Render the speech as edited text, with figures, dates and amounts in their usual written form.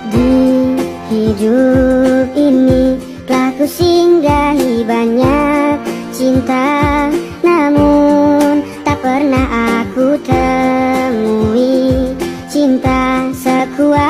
Di hidup ini telah ku singgahi banyak cinta, namun tak pernah aku temui cinta sekuat